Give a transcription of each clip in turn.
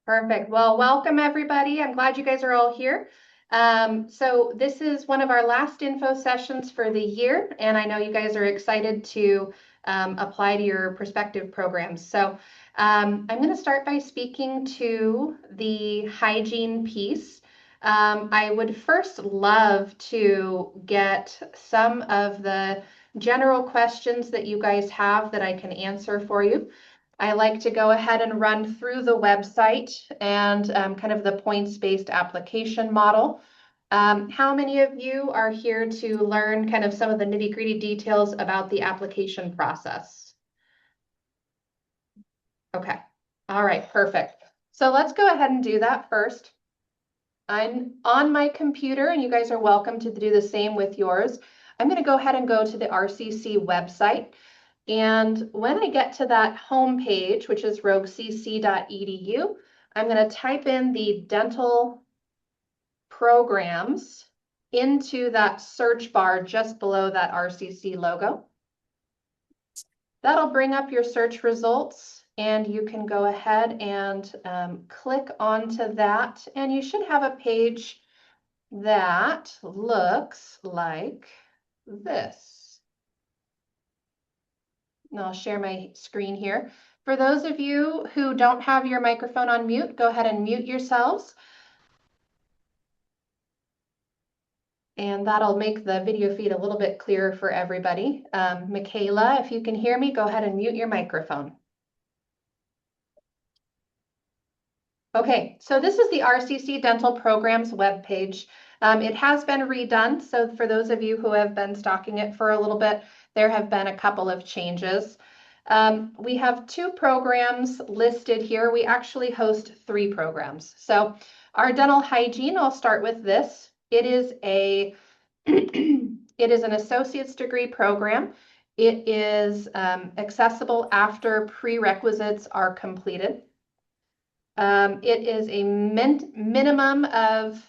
Perfect. Well, welcome everybody. I'm glad you guys are all here. So this is one of our last info sessions for the year, and I know you guys are excited to apply to your prospective programs. So I'm going to start by speaking to the hygiene piece. I would first love to get some of the general questions that you guys have that I can answer for you. I like to go ahead and run through the website and kind of the points-based application model. How many of you are here to learn kind of some of the nitty-gritty details about the application process? Okay, all right, perfect. So let's go ahead and do that first. I'm on my computer, and you guys are welcome to do the same with yours. I'm going to go ahead and go to the RCC website. And when I get to that home page, which is roguecc.edu, I'm going to type in the dental programs into that search bar just below that RCC logo. That'll bring up your search results, and you can go ahead and click onto that, and you should have a page that looks like this. And I'll share my screen here. For those of you who don't have your microphone on mute, go ahead and mute yourselves. And that'll make the video feed a little bit clearer for everybody. Michaela, if you can hear me, go ahead and mute your microphone. Okay, so this is the RCC Dental Programs webpage. It has been redone, so for those of you who have been stalking it for a little bit, there have been a couple of changes. We have 2 programs listed here. We actually host 3 programs. So our dental hygiene, I'll start with this. It is an associate's degree program. It is accessible after prerequisites are completed. It is a minimum of,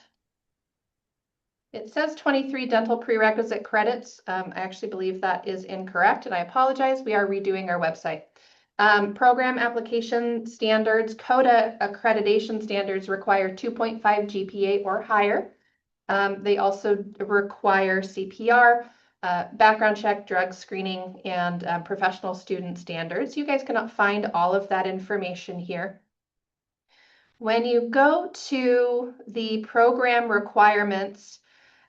it says 23 dental prerequisite credits. I actually believe that is incorrect, and I apologize. We are redoing our website. Program application standards, CODA accreditation standards require 2.5 GPA or higher. They also require CPR, background check, drug screening, and professional student standards. You guys can find all of that information here. When you go to the program requirements,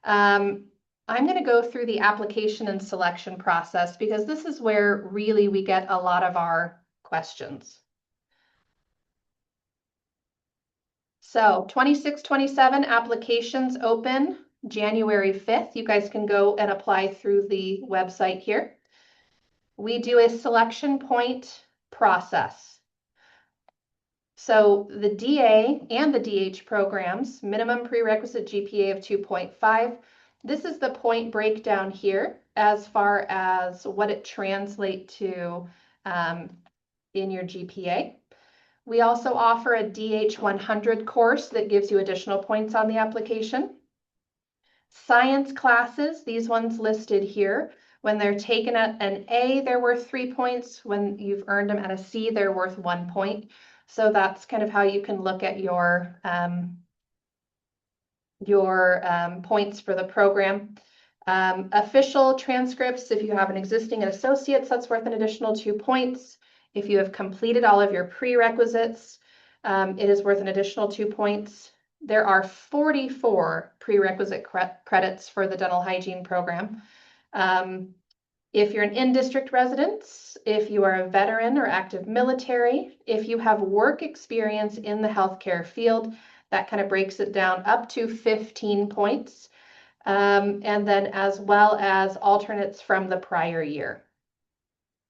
I'm going to go through the application and selection process because this is where really we get a lot of our questions. So 26-27 applications open January 5th. You guys can go and apply through the website here. We do a selection point process. So the DA and the DH programs, minimum prerequisite GPA of 2.5. This is the point breakdown here as far as what it translates to in your GPA. We also offer a DH 100 course that gives you additional points on the application. Science classes, these ones listed here. When they're taken at an A, they're worth 3 points. When you've earned them at a C, they're worth 1 point. So that's kind of how you can look at your points for the program. Official transcripts, if you have an existing associates, that's worth an additional 2 points. If you have completed all of your prerequisites, it is worth an additional 2 points. There are 44 prerequisite credits for the dental hygiene program. If you're an in-district resident, if you are a veteran or active military, if you have work experience in the healthcare field, that kind of breaks it down up to 15 points. And then as well as alternates from the prior year.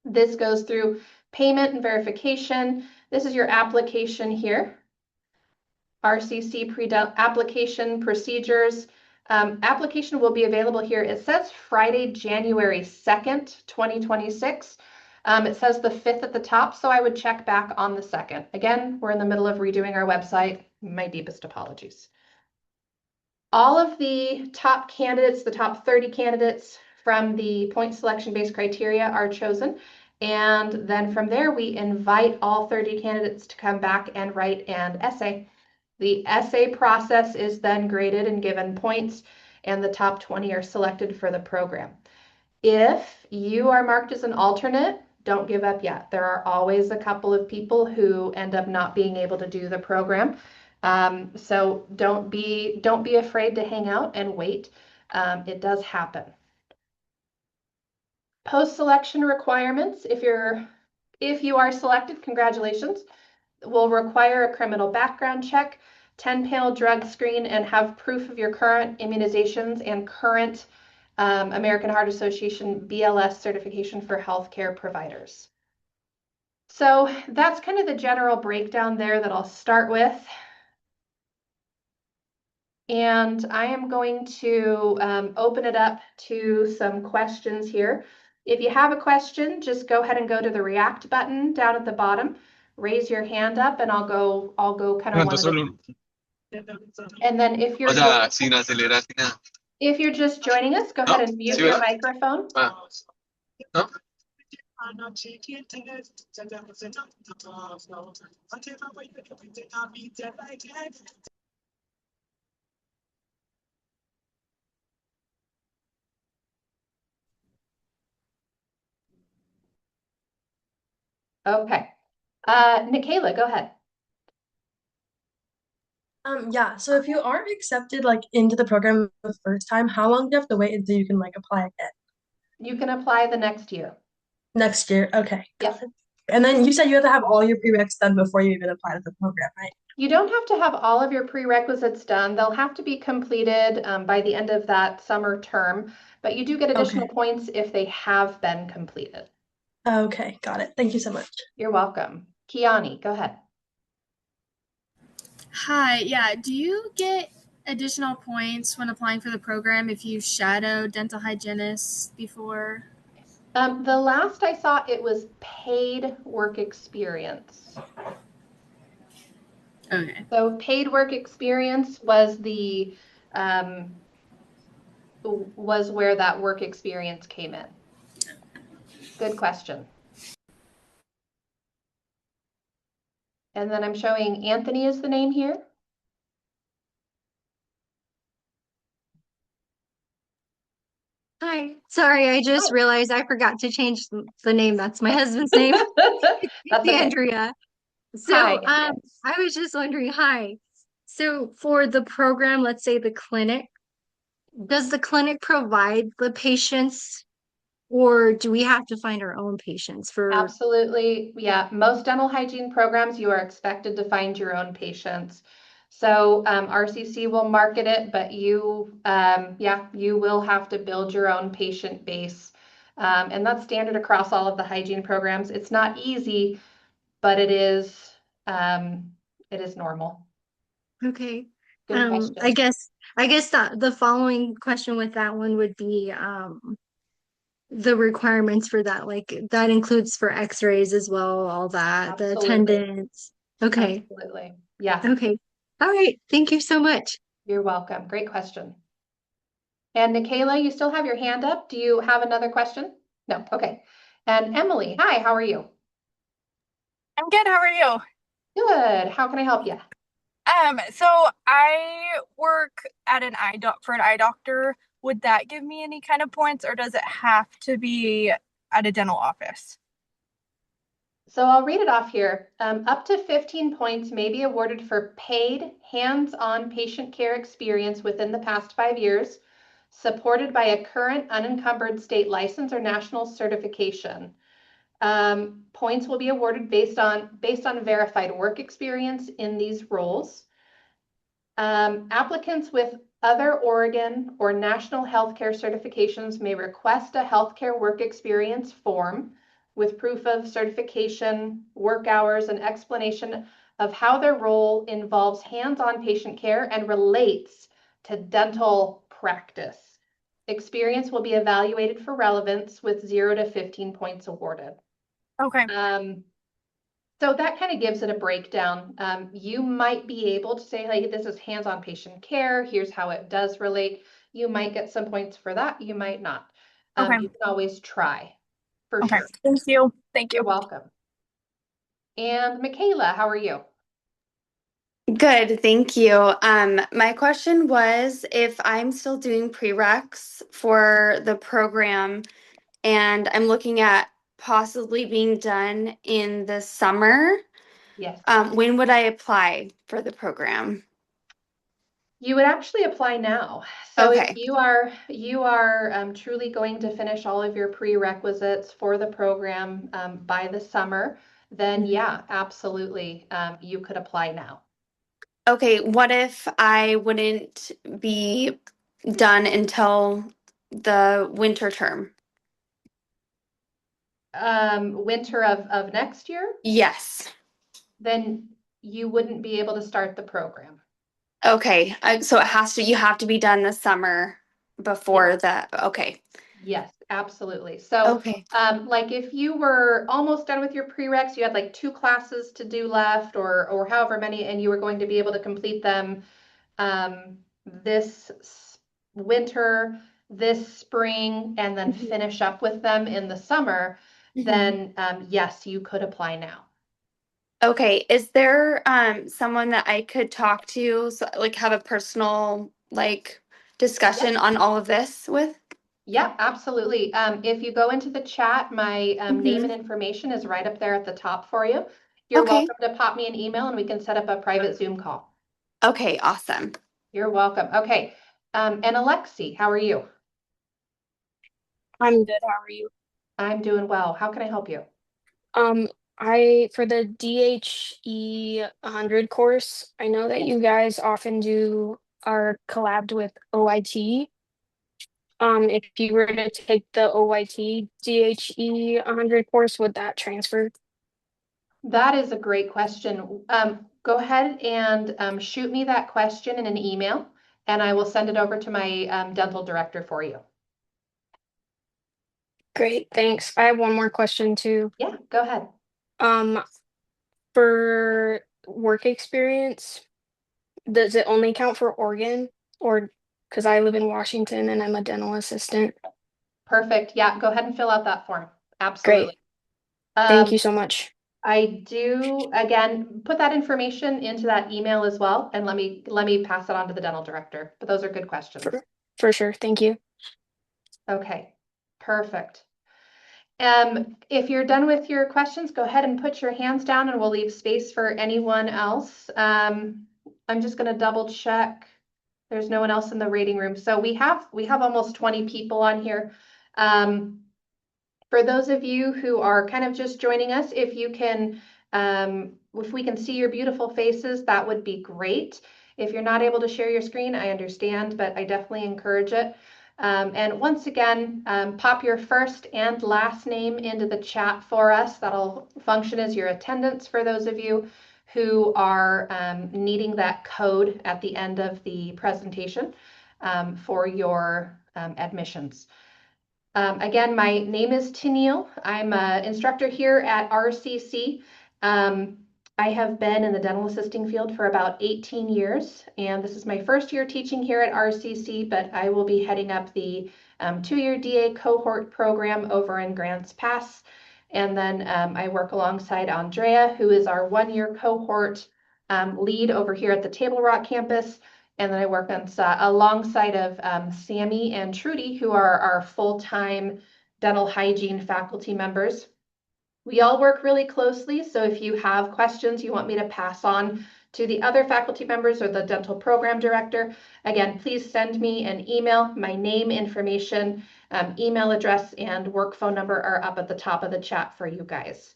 This goes through payment and verification. This is your application here. RCC application procedures. Application will be available here. It says Friday, January 2nd, 2026. It says the 5th at the top, so I would check back on the 2nd. Again, we're in the middle of redoing our website. My deepest apologies. All of the top candidates, the top 30 candidates from the point selection based criteria are chosen. And then from there, we invite all 30 candidates to come back and write an essay. The essay process is then graded and given points, and the top 20 are selected for the program. If you are marked as an alternate, don't give up yet. There are always a couple of people who end up not being able to do the program. So don't be afraid to hang out and wait. It does happen. Post-selection requirements, if you are selected, congratulations, will require a criminal background check, 10-panel drug screen, and have proof of your current immunizations and current American Heart Association BLS certification for healthcare providers. So that's kind of the general breakdown there that I'll start with. And I am going to open it up to some questions here. If you have a question, just go ahead and go to the React button down at the bottom, raise your hand up, and I'll go kind of one at a time. And then if you're just joining us, go ahead and mute your microphone. Okay. Nikayla, go ahead. Yeah, so if you aren't accepted like into the program the first time, how long do you have to wait until you can like apply again? You can apply the next year. Next year, okay. Yes. And then you said you have to have all your prereqs done before you even apply to the program, right? You don't have to have all of your prerequisites done. They'll have to be completed by the end of that summer term, but you do get additional points if they have been completed. Okay, got it. Thank you so much. You're welcome. Kiani, go ahead. Hi, yeah. Do you get additional points when applying for the program if you shadowed dental hygienists before? The last I saw, it was paid work experience. Okay. So paid work experience was was where that work experience came in. Good question. And then I'm showing Anthony is the name here. Hi, sorry, I just realized I forgot to change the name. That's my husband's name. That's okay. Andrea. So, Hi, Andrea. I was just wondering, hi. So for the program, let's say the clinic, does the clinic provide the patients or do we have to find our own patients for? Absolutely. Yeah. Most dental hygiene programs, you are expected to find your own patients. So RCC will market it, but you will have to build your own patient base. And that's standard across all of the hygiene programs. It's not easy, but it is normal. Okay. Good question. I guess the following question with that one would be the requirements for that, like that includes for x-rays as well, all that, Absolutely. the attendance. Okay. Absolutely. Yeah. Okay. All right. Thank you so much. You're welcome. Great question. And Nikayla, you still have your hand up. Do you have another question? No. Okay. And Emily, hi, how are you? I'm good. How are you? Good. How can I help you? So I work at an for an eye doctor. Would that give me any kind of points, or does it have to be at a dental office? So I'll read it off here. Up to 15 points may be awarded for paid hands-on patient care experience within the past 5 years, supported by a current unencumbered state license or national certification. Points will be awarded based on verified work experience in these roles. Applicants with other Oregon or national healthcare certifications may request a healthcare work experience form with proof of certification, work hours, and explanation of how their role involves hands-on patient care and relates to dental practice. Experience will be evaluated for relevance with 0 to 15 points awarded. Okay. So that kind of gives it a breakdown. You might be able to say, like, this is hands-on patient care. Here's how it does relate. You might get some points for that. You might not. Okay. You can always try, for Okay. sure. Thank you. Thank You're you. welcome. And Michaela, how are you? Good, thank you. My question was if I'm still doing prereqs for the program and I'm looking at possibly being done in the summer, Yes. when would I apply for the program? You would actually apply now. So if Okay. you are truly going to finish all of your prerequisites for the program by the summer, then yeah, absolutely, you could apply now. Okay, what if I wouldn't be done until the winter term? Winter of next year, Yes. then you wouldn't be able to start the program. Okay, so you have to be done this summer before okay. Yes, absolutely. So, Okay. like if you were almost done with your prereqs, you had like 2 classes to do left or however many, and you were going to be able to complete them this winter, this spring, and then finish up with them in the summer, then yes, you could apply now. Okay, is there someone that I could talk to, so, like have a personal discussion on all of this with? Yeah, absolutely. If you go into the chat, my name and information is right up there at the top for you. You're Okay. welcome to pop me an email and we can set up a private Zoom call. Okay, awesome. You're welcome. Okay. And Alexi, how are you? I'm good. How are you? I'm doing well. How can I help you? I for the DHE 100 course, I know that you guys often are collabed with OIT. If you were to take the OIT DHE 100 course, would that transfer? That is a great question. Go ahead and shoot me that question in an email, and I will send it over to my dental director for you. Great, thanks. I have one more question too. Yeah, go ahead. Um, for work experience, does it only count for Oregon, or because I live in Washington and I'm a dental assistant? Perfect. Yeah, go ahead and fill out that form. Great. Absolutely. Thank you so much. I do, again, put that information into that email as well, and let me pass it on to the dental director. But those are good questions. For sure. Thank you. Okay, perfect. If you're done with your questions, go ahead and put your hands down and we'll leave space for anyone else. I'm just gonna double check. There's no one else in the reading room. So we have almost 20 people on here. For those of you who are kind of just joining us, if we can see your beautiful faces, that would be great. If you're not able to share your screen, I understand, but I definitely encourage it. And once again, pop your first and last name into the chat for us. That'll function as your attendance for those of you who are needing that code at the end of the presentation for your admissions. Again, my name is Tennille. I'm an instructor here at RCC. I have been in the dental assisting field for about 18 years, and this is my first year teaching here at RCC, but I will be heading up the 2-year DA cohort program over in Grants Pass. And then I work alongside Andrea, who is our 1-year cohort lead over here at the Table Rock campus. And then I work on alongside of Sammy and Trudy, who are our full-time dental hygiene faculty members. We all work really closely, so if you have questions you want me to pass on to the other faculty members or the dental program director, again, please send me an email. My name, information, email address, and work phone number are up at the top of the chat for you guys.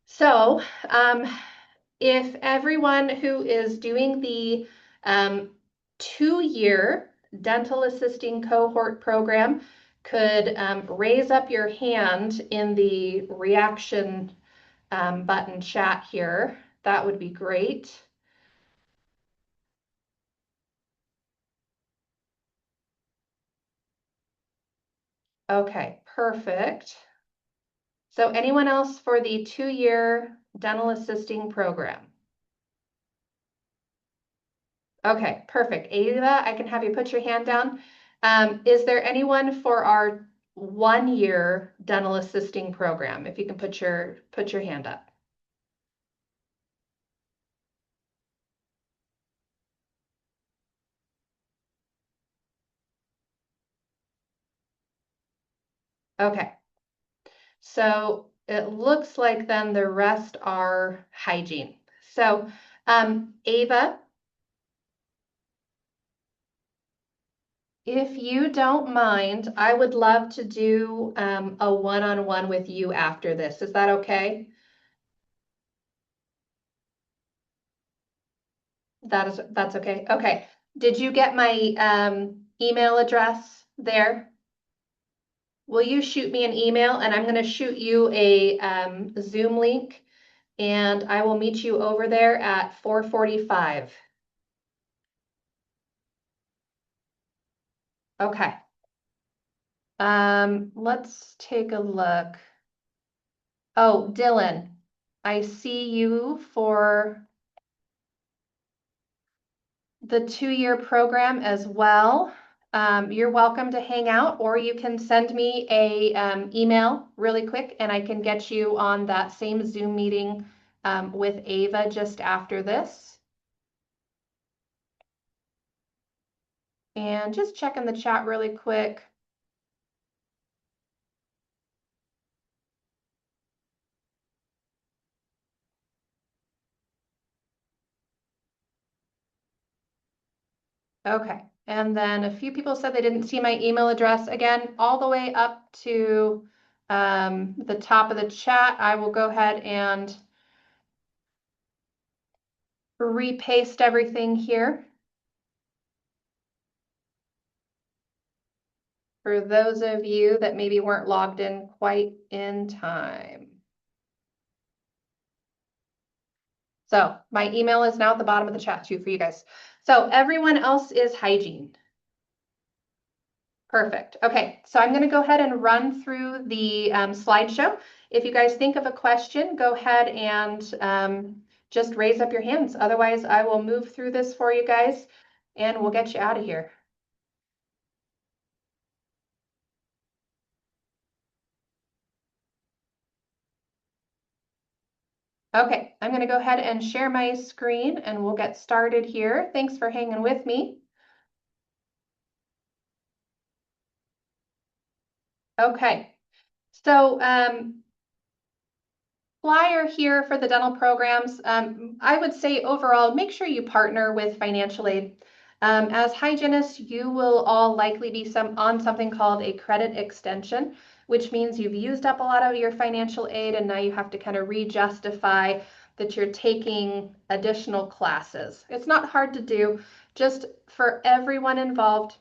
So if everyone who is doing the 2-year dental assisting cohort program could raise up your hand in the reaction button chat here, that would be great. Okay, perfect. So anyone else for the 2-year dental assisting program? Okay, perfect. Ava, I can have you put your hand down. Is there anyone for our 1-year dental assisting program? If you can put your hand up. Okay. So it looks like then the rest are hygiene. So Ava, if you don't mind, I would love to do a one-on-one with you after this. Is that okay? That's okay. Okay. Did you get my email address there? Will you shoot me an email, and I'm going to shoot you a Zoom link, and I will meet you over there at 4:45. Okay. Let's take a look. Oh, Dylan, I see you for the 2-year program as well. You're welcome to hang out, or you can send me a email really quick, and I can get you on that same Zoom meeting with Ava just after this. And just checking the chat really quick. Okay, and then a few people said they didn't see my email address. Again, all the way up to the top of the chat. I will go ahead and repaste everything here. For those of you that maybe weren't logged in quite in time. So my email is now at the bottom of the chat too for you guys. So everyone else is hygiene. Perfect. Okay, so I'm going to go ahead and run through the slideshow. If you guys think of a question, go ahead and just raise up your hands. Otherwise, I will move through this for you guys and we'll get you out of here. Okay, I'm going to go ahead and share my screen and we'll get started here. Thanks for hanging with me. Okay, so flyer here for the dental programs. I would say overall, make sure you partner with financial aid. As hygienists, you will all likely be on something called a credit extension, which means you've used up a lot of your financial aid and now you have to kind of re-justify that you're taking additional classes. It's not hard to do. Just for everyone involved,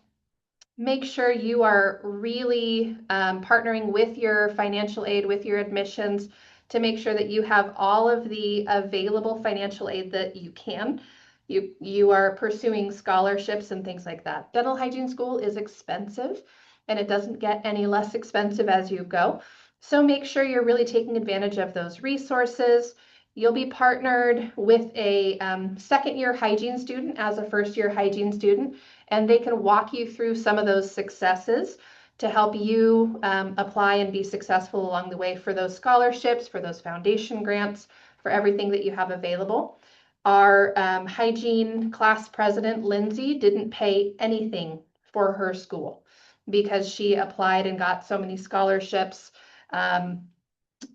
make sure you are really partnering with your financial aid, with your admissions, to make sure that you have all of the available financial aid that you can. You are pursuing scholarships and things like that. Dental hygiene school is expensive, and it doesn't get any less expensive as you go. So make sure you're really taking advantage of those resources. You'll be partnered with a second-year hygiene student as a first-year hygiene student, and they can walk you through some of those successes to help you apply and be successful along the way for those scholarships, for those foundation grants, for everything that you have available. Our hygiene class president, Lindsay, didn't pay anything for her school because she applied and got so many scholarships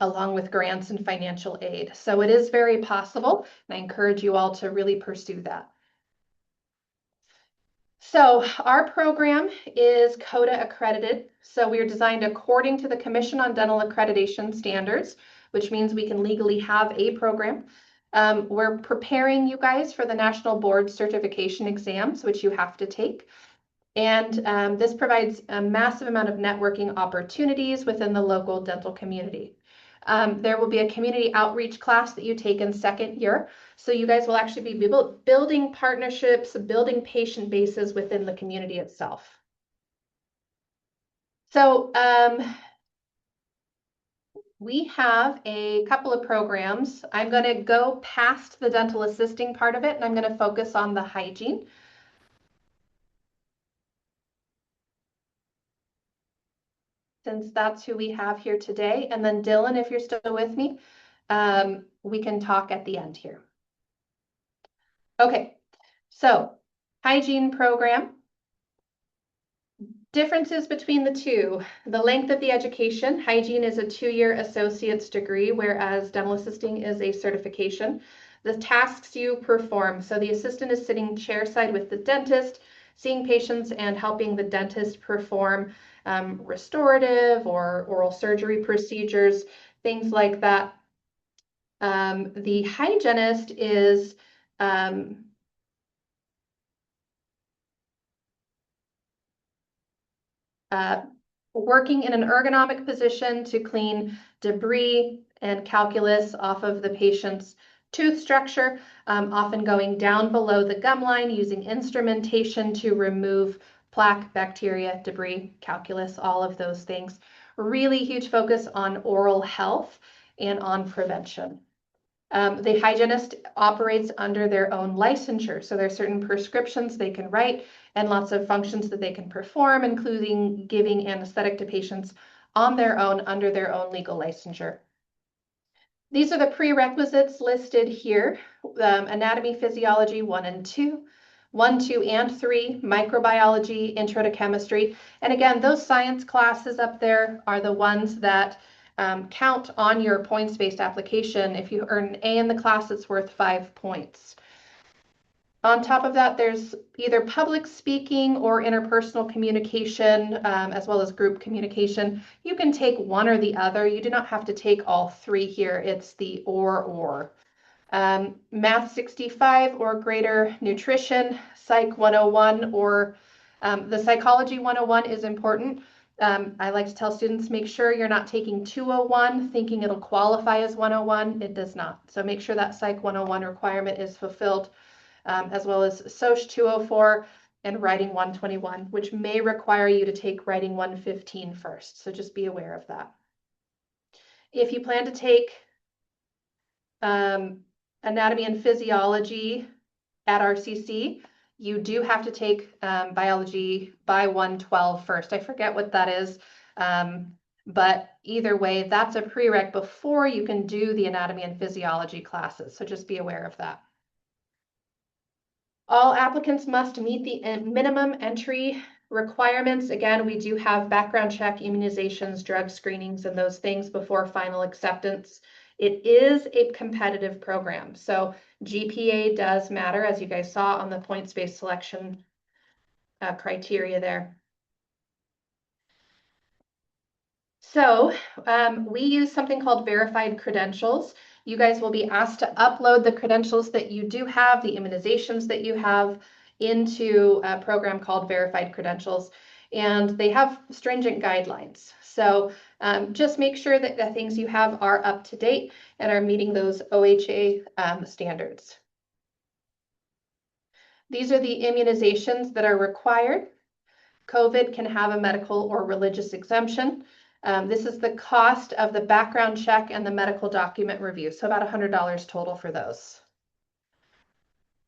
along with grants and financial aid. So it is very possible, and I encourage you all to really pursue that. So our program is CODA accredited. So we are designed according to the Commission on Dental Accreditation Standards, which means we can legally have a program. We're preparing you guys for the National Board Certification exams, which you have to take. And this provides a massive amount of networking opportunities within the local dental community. There will be a community outreach class that you take in second year. So you guys will actually be building partnerships, building patient bases within the community itself. So we have a couple of programs. I'm going to go past the dental assisting part of it, and I'm going to focus on the hygiene. since that's who we have here today. And then Dylan, if you're still with me, we can talk at the end here. Okay, so hygiene program. Differences between the two. The length of the education. Hygiene is a 2-year associate's degree, whereas dental assisting is a certification. The tasks you perform. So the assistant is sitting chairside with the dentist, seeing patients and helping the dentist perform restorative or oral surgery procedures, things like that. The hygienist is working in an ergonomic position to clean debris and calculus off of the patient's tooth structure, often going down below the gum line using instrumentation to remove plaque, bacteria, debris, calculus, all of those things. Really huge focus on oral health and on prevention. The hygienist operates under their own licensure. So there are certain prescriptions they can write and lots of functions that they can perform, including giving anesthetic to patients on their own under their own legal licensure. These are the prerequisites listed here. Anatomy, physiology 1 and 2, 1, 2, and 3, microbiology, intro to chemistry. And again, those science classes up there are the ones that count on your points-based application. If you earn an A in the class, it's worth 5 points. On top of that, there's either public speaking or interpersonal communication, as well as group communication. You can take one or the other. You do not have to take all 3 here. It's the or. Math 65 or greater, nutrition, Psych 101, or the Psychology 101 is important. I like to tell students, make sure you're not taking 201 thinking it'll qualify as 101. It does not. So make sure that Psych 101 requirement is fulfilled, as well as Soc 204 and Writing 121, which may require you to take Writing 115 first. So just be aware of that. If you plan to take anatomy and physiology at RCC, you do have to take biology by 112 first. I forget what that is, but either way, that's a prereq before you can do the anatomy and physiology classes. So just be aware of that. All applicants must meet the minimum entry requirements. Again, we do have background check, immunizations, drug screenings, and those things before final acceptance. It is a competitive program, so GPA does matter, as you guys saw on the points-based selection criteria there. So we use something called verified credentials. You guys will be asked to upload the credentials that you do have, the immunizations that you have, into a program called verified credentials. And they have stringent guidelines. So just make sure that the things you have are up to date and are meeting those OHA standards. These are the immunizations that are required. COVID can have a medical or religious exemption. This is the cost of the background check and the medical document review, so about $100 total for those.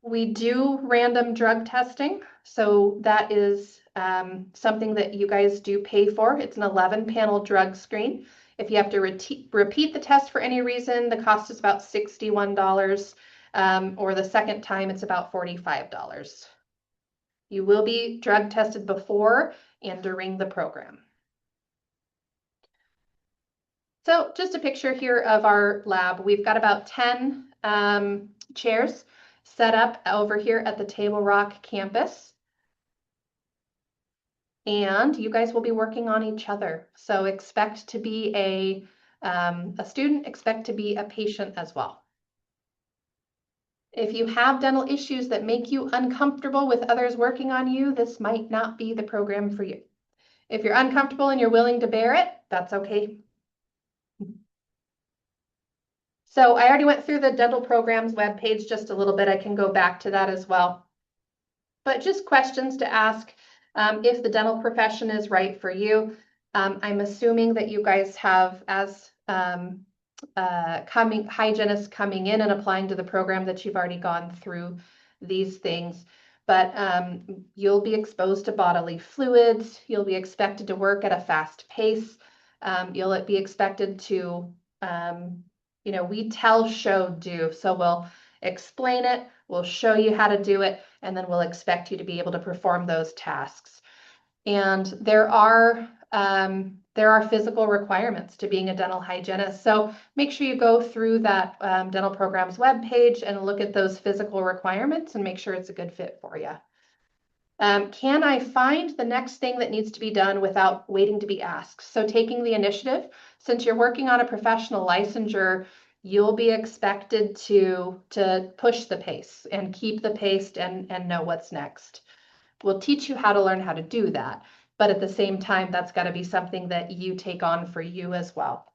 We do random drug testing, so that is something that you guys do pay for. It's an 11-panel drug screen. If you have to repeat the test for any reason, the cost is about $61, or the second time it's about $45. You will be drug tested before and during the program. So just a picture here of our lab. We've got about 10 chairs set up over here at the Table Rock campus. And you guys will be working on each other. So expect to be a student, expect to be a patient as well. If you have dental issues that make you uncomfortable with others working on you, this might not be the program for you. If you're uncomfortable and you're willing to bear it, that's okay. So I already went through the dental programs webpage just a little bit. I can go back to that as well. But just questions to ask if the dental profession is right for you. I'm assuming that you guys have, as hygienists coming in and applying to the program, that you've already gone through these things. but you'll be exposed to bodily fluids. You'll be expected to work at a fast pace. You'll be expected to, we tell, show, do. So we'll explain it, we'll show you how to do it, and then we'll expect you to be able to perform those tasks. And there are physical requirements to being a dental hygienist. So make sure you go through that dental program's webpage and look at those physical requirements and make sure it's a good fit for you. Can I find the next thing that needs to be done without waiting to be asked? So taking the initiative. Since you're working on a professional licensure, you'll be expected to push the pace and keep the pace and know what's next. We'll teach you how to learn how to do that. But at the same time, that's got to be something that you take on for you as well.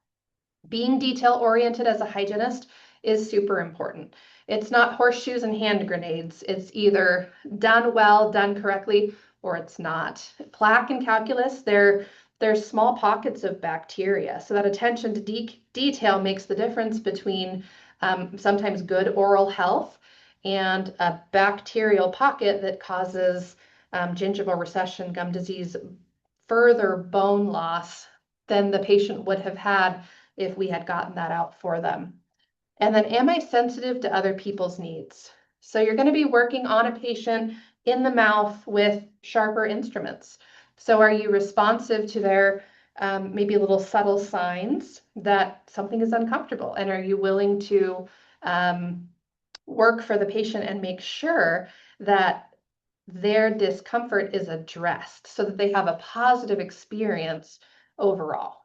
Being detail-oriented as a hygienist is super important. It's not horseshoes and hand grenades. It's either done well, done correctly, or it's not. Plaque and calculus, there's small pockets of bacteria. So that attention to detail makes the difference between sometimes good oral health and a bacterial pocket that causes gingival recession, gum disease, further bone loss than the patient would have had if we had gotten that out for them. And then, am I sensitive to other people's needs? So you're going to be working on a patient in the mouth with sharper instruments. So are you responsive to their maybe little subtle signs that something is uncomfortable? And are you willing to work for the patient and make sure that their discomfort is addressed so that they have a positive experience overall?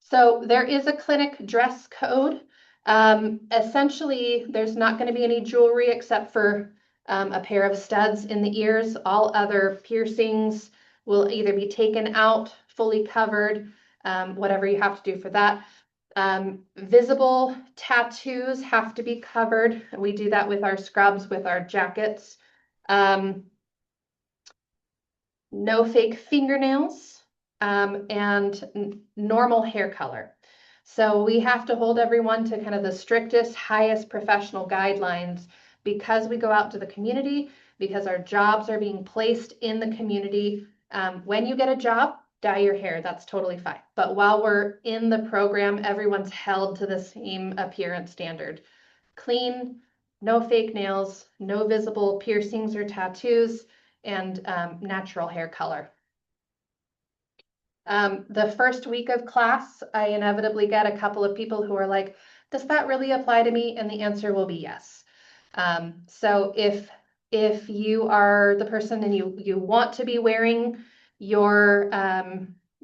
So there is a clinic dress code. Essentially, there's not going to be any jewelry except for a pair of studs in the ears. All other piercings will either be taken out, fully covered, whatever you have to do for that. Visible tattoos have to be covered. We do that with our scrubs, with our jackets. No fake fingernails. And normal hair color. So we have to hold everyone to kind of the strictest, highest professional guidelines because we go out to the community, because our jobs are being placed in the community. When you get a job, dye your hair, that's totally fine. But while we're in the program, everyone's held to the same appearance standard. Clean, no fake nails, no visible piercings or tattoos, and natural hair color. The first week of class, I inevitably get a couple of people who are like, does that really apply to me? And the answer will be yes. So if you are the person and you want to be wearing your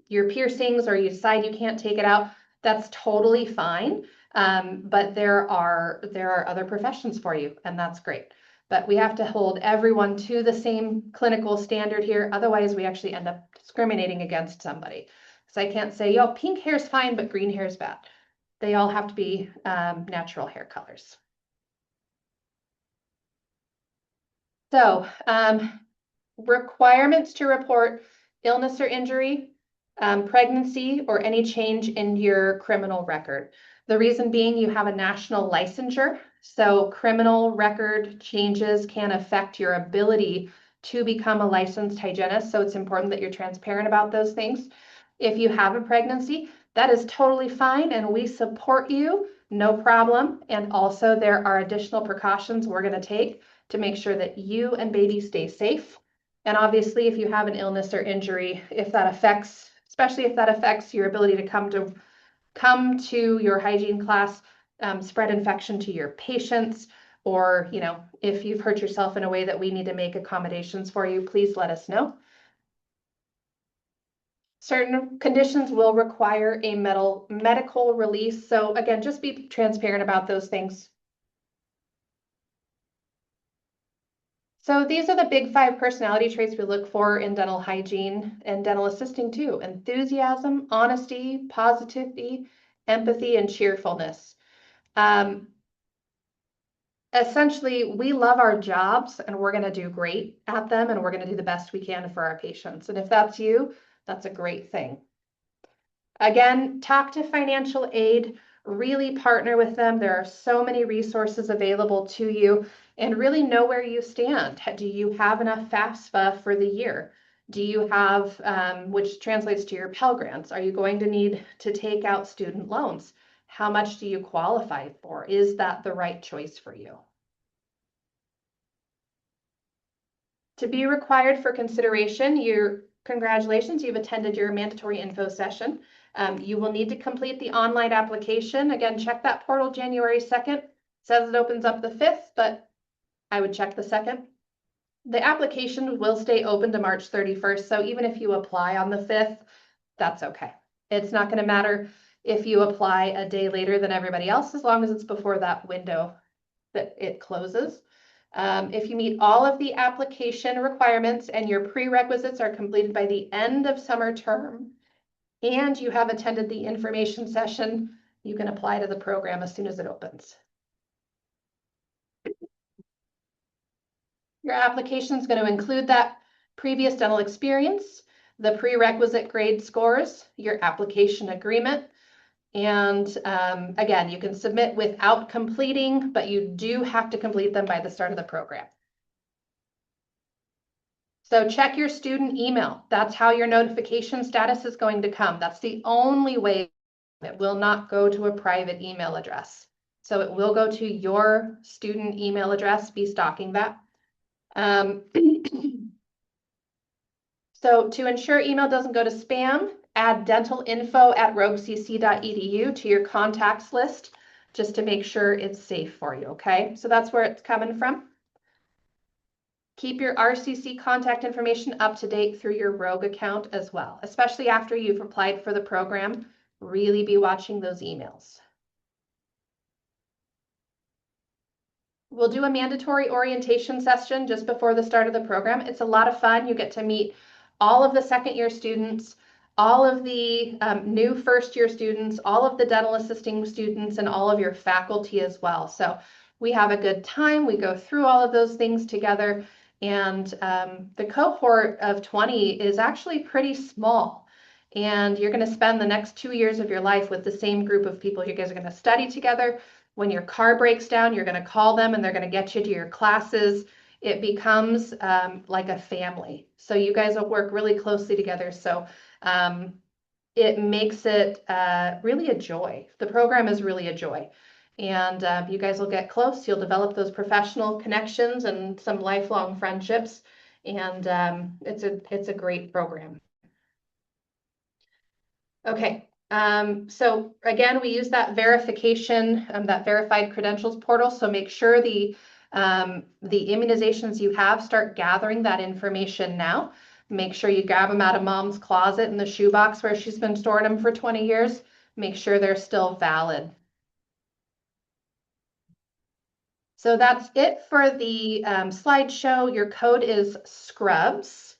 piercings or you decide you can't take it out, that's totally fine. But there are other professions for you, and that's great. But we have to hold everyone to the same clinical standard here. Otherwise, we actually end up discriminating against somebody. So I can't say, yo, pink hair is fine, but green hair is bad. They all have to be natural hair colors. So requirements to report illness or injury, pregnancy, or any change in your criminal record. The reason being you have a national licensure, so criminal record changes can affect your ability to become a licensed hygienist. So it's important that you're transparent about those things. If you have a pregnancy, that is totally fine, and we support you, no problem. And also there are additional precautions we're going to take to make sure that you and baby stay safe. And obviously, if you have an illness or injury, especially if that affects your ability to come to your hygiene class, spread infection to your patients, or if you've hurt yourself in a way that we need to make accommodations for you, please let us know. Certain conditions will require a medical release. So again, just be transparent about those things. So these are the big 5 personality traits we look for in dental hygiene and dental assisting too: enthusiasm, honesty, positivity, empathy, and cheerfulness. Essentially, we love our jobs and we're going to do great at them, and we're going to do the best we can for our patients. And if that's you, that's a great thing. Again, talk to financial aid. really partner with them. There are so many resources available to you, and really know where you stand. Do you have enough FAFSA for the year? Do you have, which translates to your Pell Grants, are you going to need to take out student loans? How much do you qualify for? Is that the right choice for you? To be required for consideration, congratulations, you've attended your mandatory info session. You will need to complete the online application. Again, check that portal January 2nd. It says it opens up the 5th, but I would check the 2nd. The application will stay open to March 31st, so even if you apply on the 5th, that's okay. It's not going to matter if you apply a day later than everybody else, as long as it's before that window that it closes. If you meet all of the application requirements and your prerequisites are completed by the end of summer term, and you have attended the information session, you can apply to the program as soon as it opens. Your application is going to include that previous dental experience, the prerequisite grade scores, your application agreement, and again, you can submit without completing, but you do have to complete them by the start of the program. So check your student email. That's how your notification status is going to come. That's the only way. It will not go to a private email address. So it will go to your student email address. Be stalking that. So to ensure email doesn't go to spam, add dentalinfo@roguecc.edu to your contacts list, just to make sure it's safe for you, okay? So that's where it's coming from. Keep your RCC contact information up to date through your Rogue account as well, especially after you've applied for the program. Really be watching those emails. We'll do a mandatory orientation session just before the start of the program. It's a lot of fun. You get to meet all of the second year students, all of the new first year students, all of the dental assisting students, and all of your faculty as well. So we have a good time. We go through all of those things together. And the cohort of 20 is actually pretty small. And you're going to spend the next 2 years of your life with the same group of people. You guys are going to study together. When your car breaks down, you're going to call them and they're going to get you to your classes. It becomes like a family. So you guys will work really closely together. So it makes it really a joy. The program is really a joy. And you guys will get close. You'll develop those professional connections and some lifelong friendships. And it's a great program. Okay. So again, we use that verification, that verified credentials portal. So make sure the immunizations you have, start gathering that information now. Make sure you grab them out of mom's closet in the shoebox where she's been storing them for 20 years. Make sure they're still valid. So that's it for the slideshow. Your code is Scrubs.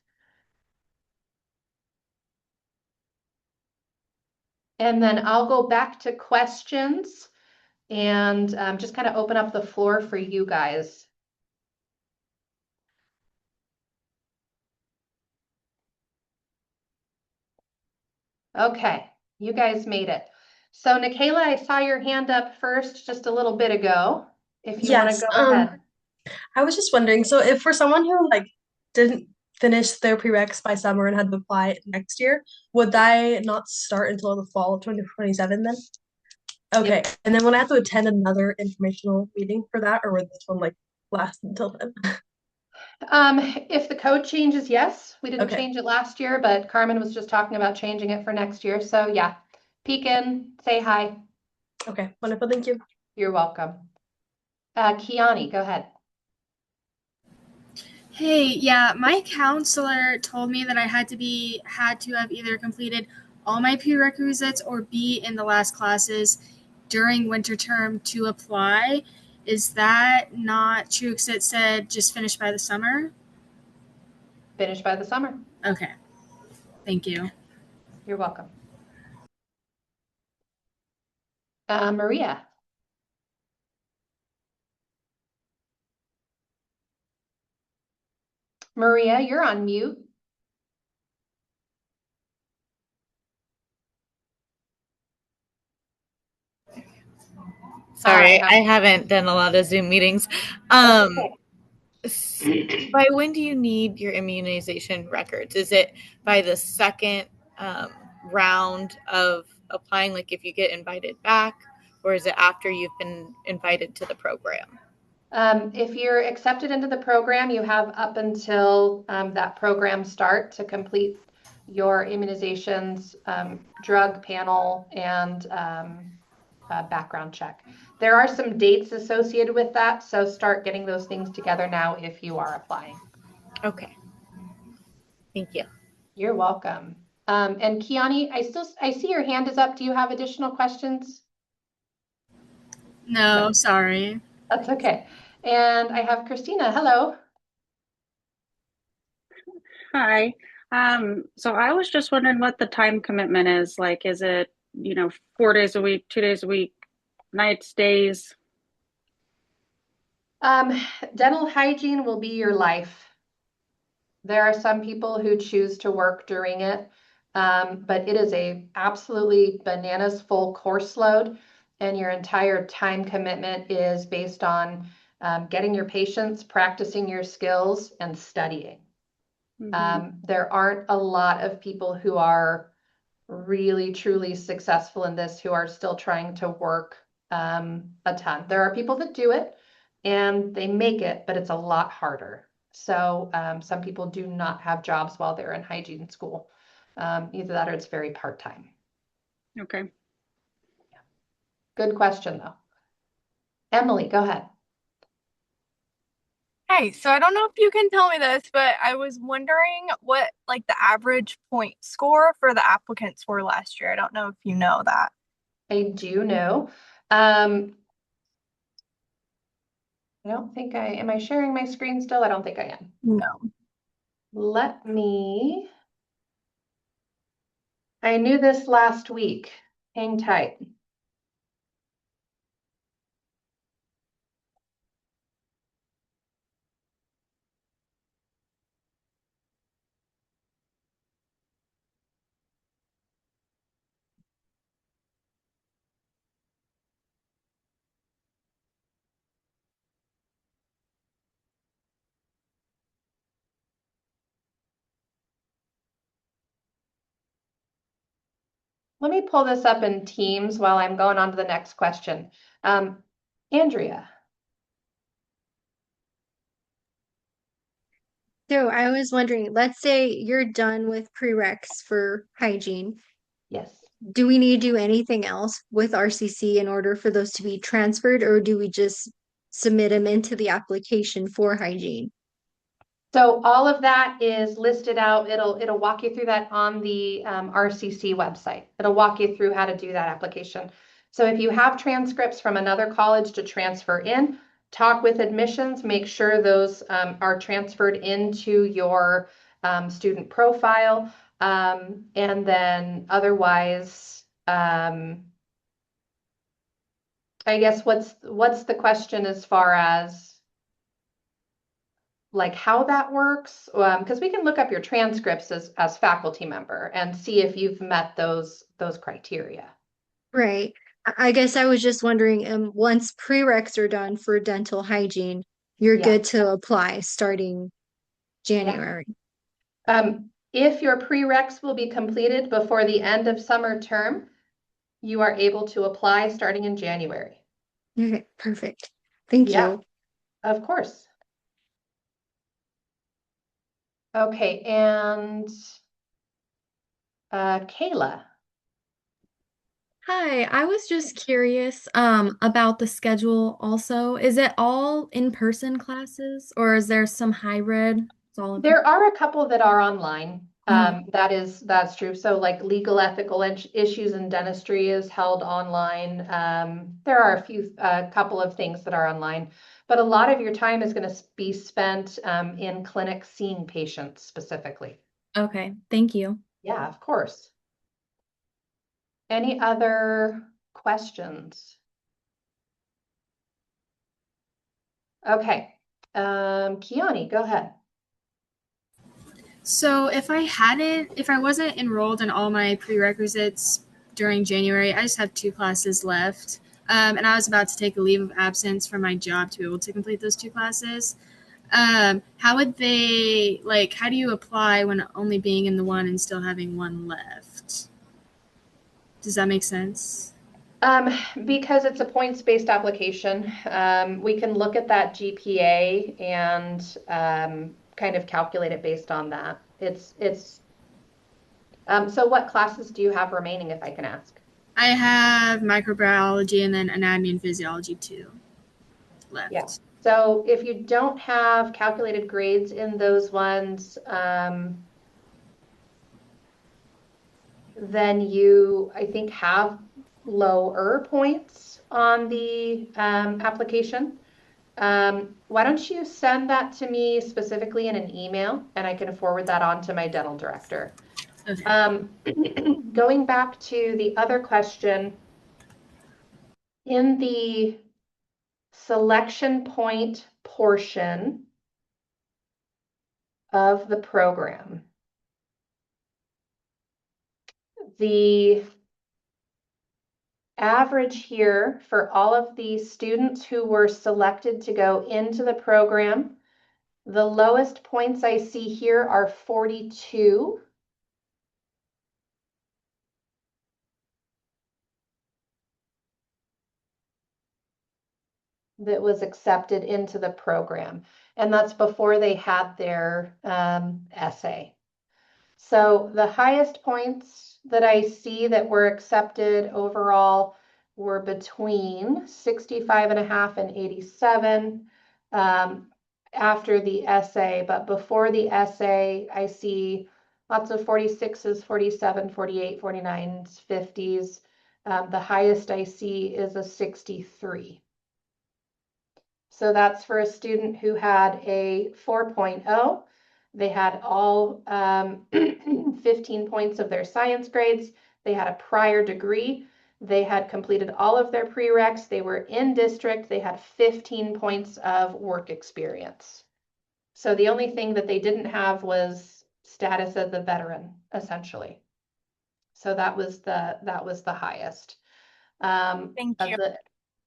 And then I'll go back to questions and just kind of open up the floor for you guys. Okay, you guys made it. So Nikayla, I saw your hand up first just a little bit ago. If you want to Yes, go ahead. I was just wondering, so if for someone who like didn't finish their prereqs by summer and had to apply next year, would they not start until the fall of 2027 then? Okay. Yep. And then would I have to attend another informational meeting for that, or would this one like last until then? If the code changes, yes. We didn't Okay. change it last year, but Carmen was just talking about changing it for next year. So yeah, peek in, say hi. Okay, wonderful. Thank you. You're welcome. Kiani, go ahead. Hey, yeah, my counselor told me that I had to have either completed all my prerequisites or be in the last classes during winter term to apply. Is that not true? Because it said just finish by the summer. Finish by the summer. Okay. Thank you. You're welcome. Maria. Maria, you're on mute. Sorry, Hi. I haven't done a lot of Zoom meetings. That's By when do you need your immunization records? Is it by the second round of applying, like if you get invited back, or is it after you've been invited to the program? If you're accepted into the program, you have up until that program start to complete your immunizations, drug panel, and background check. There are some dates associated with that, so start getting those things together now if you are applying. Okay. Thank you. You're welcome. And Kiani, I see your hand is up. Do you have additional questions? No, sorry. That's okay. And I have Christina. Hello. Hi. So I was just wondering what the time commitment is. Like, is it, 4 days a week, 2 days a week, nights, days? Dental hygiene will be your life. There are some people who choose to work during it, but it is a absolutely bananas full course load, and your entire time commitment is based on getting your patients, practicing your skills, and studying. There aren't a lot of people who are really truly successful in this who are still trying to work a ton. There are people that do it and they make it, but it's a lot harder. So some people do not have jobs while they're in hygiene school. Either that or it's very part-time. Okay. Good question though. Emily, go ahead. Hey, so I don't know if you can tell me this, but I was wondering what like the average point score for the applicants were last year. I don't know if you know that. I do know. I don't think am I sharing my screen still? I don't think I am. No. I knew this last week. Hang tight. Let me pull this up in Teams while I'm going on to the next question. Andrea. So I was wondering, let's say you're done with prereqs for hygiene. Yes. Do we need to do anything else with RCC in order for those to be transferred, or do we just submit them into the application for hygiene? So all of that is listed out. It'll walk you through that on the RCC website. It'll walk you through how to do that application. So if you have transcripts from another college to transfer in, talk with admissions, make sure those are transferred into your student profile. And then otherwise, I guess what's the question as far as like how that works? Because we can look up your transcripts as faculty member and see if you've met those criteria. Right. I guess I was just wondering, once prereqs are done for dental hygiene, you're Yeah. good to apply starting January. If your prereqs will be completed before the end of summer term, you are able to apply starting in January. Okay, perfect. Thank Yeah, you. of course. Okay, and Kayla. Hi, I was just curious about the schedule also. Is it all in-person classes or is there some hybrid? It's all in There are a couple that are online. Mhm. That's true. So like legal ethical issues in dentistry is held online. There are a couple of things that are online, but a lot of your time is going to be spent in clinic seeing patients specifically. Okay, thank you. Yeah, of course. Any other questions? Okay, Kiani, go ahead. So if I wasn't enrolled in all my prerequisites during January, I just have 2 classes left. And I was about to take a leave of absence from my job to be able to complete those 2 classes. How would they, like, how do you apply when only being in the one and still having one left? Does that make sense? Because it's a points-based application, we can look at that GPA and kind of calculate it based on that. So what classes do you have remaining, if I can ask? I have microbiology and then anatomy and physiology 2 left. Yeah. So if you don't have calculated grades in those ones, then you, I think, have lower points on the application. Why don't you send that to me specifically in an email, and I can forward that on to my dental director. Okay. Going back to the other question, in the selection point portion of the program, the average here for all of the students who were selected to go into the program, the lowest points I see here are 42. That was accepted into the program. And that's before they had their essay. So the highest points that I see that were accepted overall were between 65.5 and 87 after the essay. But before the essay, I see lots of 46s, 47, 48, 49s, 50s. The highest I see is a 63. So that's for a student who had a 4.0. They had all 15 points of their science grades. They had a prior degree. They had completed all of their prereqs. They were in district. They had 15 points of work experience. So the only thing that they didn't have was status as a veteran, essentially. So that was the highest. Thank you.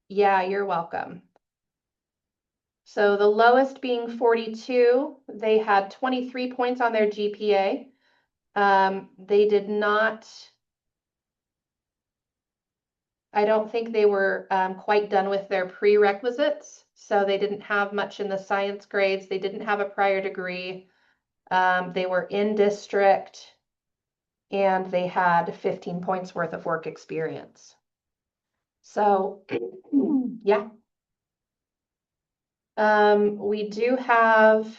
Yeah, you're welcome. So the lowest being 42, they had 23 points on their GPA. They did not, I don't think they were quite done with their prerequisites. So they didn't have much in the science grades. They didn't have a prior degree. They were in district and they had 15 points worth of work experience. So yeah. We do have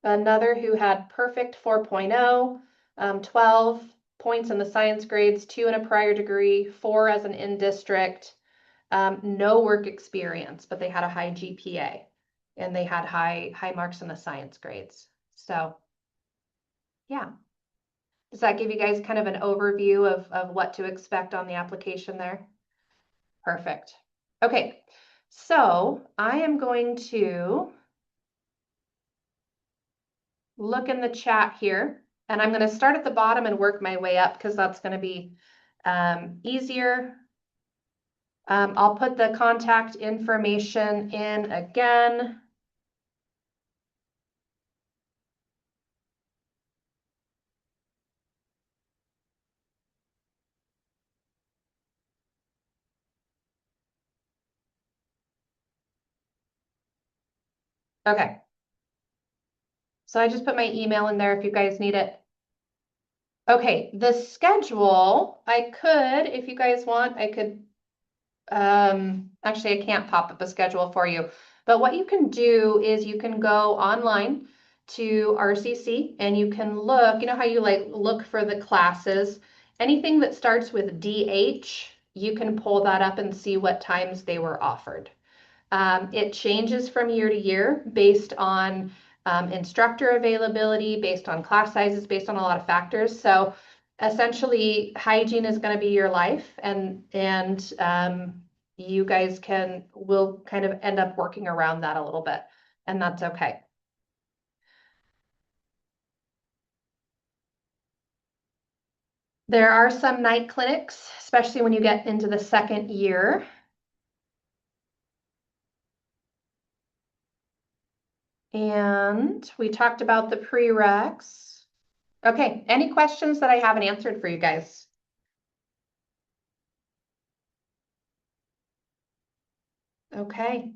another who had perfect 4.0, 12 points in the science grades, 2 in a prior degree, 4 as an in-district, no work experience, but they had a high GPA and they had high marks in the science grades. So yeah. Does that give you guys kind of an overview of what to expect on the application there? Perfect. Okay, so I am going to look in the chat here, and I'm going to start at the bottom and work my way up because that's going to be easier. I'll put the contact information in again. Okay. So I just put my email in there if you guys need it. Okay, the schedule, I could, if you guys want, I could, actually I can't pop up a schedule for you, but what you can do is you can go online to RCC and you can look, you know how you like look for the classes, anything that starts with DH, you can pull that up and see what times they were offered. It changes from year to year based on instructor availability, based on class sizes, based on a lot of factors. So essentially, hygiene is going to be your life, and you guys will kind of end up working around that a little bit, and that's okay. There are some night clinics, especially when you get into the second year. And we talked about the prereqs. Okay, any questions that I haven't answered for you guys? Okay,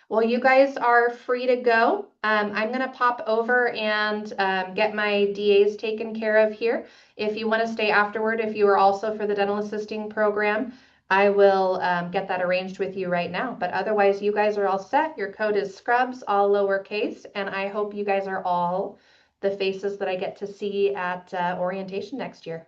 well, you guys are free to go. I'm gonna pop over and get my DAs taken care of here. If you wanna stay afterward, if you are also for the dental assisting program, I will get that arranged with you right now. But otherwise, you guys are all set. Your code is Scrubs, all lowercase, and I hope you guys are all the faces that I get to see at orientation next year.